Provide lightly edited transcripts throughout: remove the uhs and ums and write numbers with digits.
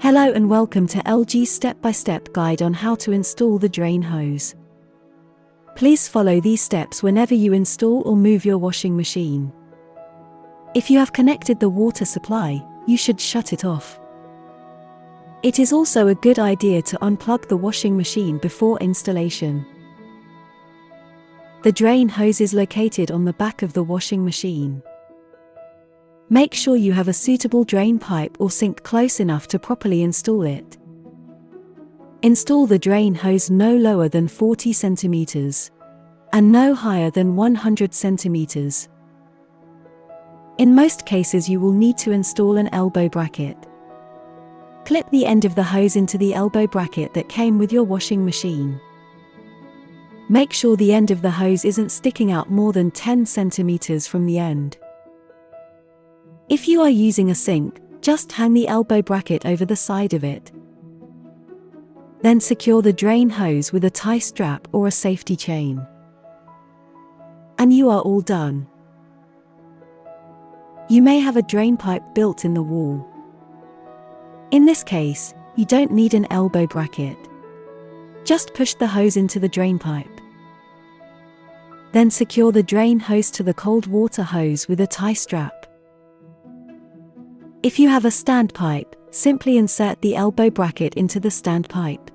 Hello and welcome to LG's step-by-step guide on how to install the drain hose. Please follow these steps whenever you install or move your washing machine. If you have connected the water supply, you should shut it off. It is also a good idea to unplug the washing machine before installation. The drain hose is located on the back of the washing machine. Make sure you have a suitable drain pipe or sink close enough to properly install it. Install the drain hose no lower than 40 centimeters and no higher than 100 centimeters. In most cases you will need to install an elbow bracket. Clip the end of the hose into the elbow bracket that came with your washing machine. Make sure the end of the hose isn't sticking out more than 10 centimeters from the end. If you are using a sink, just hang the elbow bracket over the side of it. Then secure the drain hose with a tie strap or a safety chain. And you are all done. You may have a drain pipe built in the wall. In this case, you don't need an elbow bracket. Just push the hose into the drain pipe. Then secure the drain hose to the cold water hose with a tie strap. If you have a standpipe, simply insert the elbow bracket into the standpipe.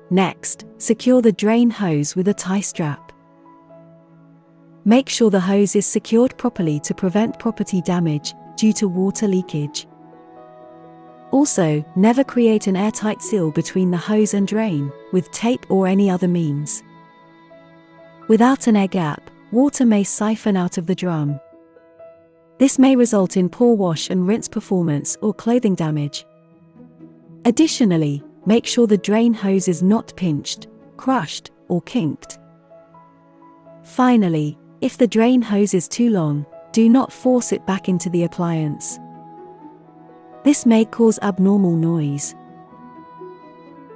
Next, secure the drain hose with a tie strap. Make sure the hose is secured properly to prevent property damage due to water leakage. Also, never create an airtight seal between the hose and drain with tape or any other means. Without an air gap, water may siphon out of the drum. This may result in poor wash and rinse performance or clothing damage. Additionally, make sure the drain hose is not pinched, crushed, or kinked. Finally, if the drain hose is too long, do not force it back into the appliance. This may cause abnormal noise.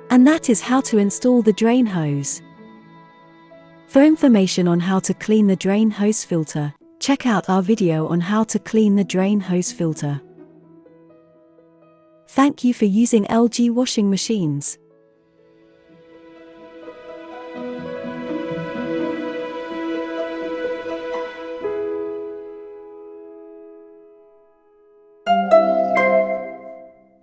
And that is how to install the drain hose. For information on how to clean the drain hose filter, check out our video on how to clean the drain hose filter. Thank you for using LG washing machines.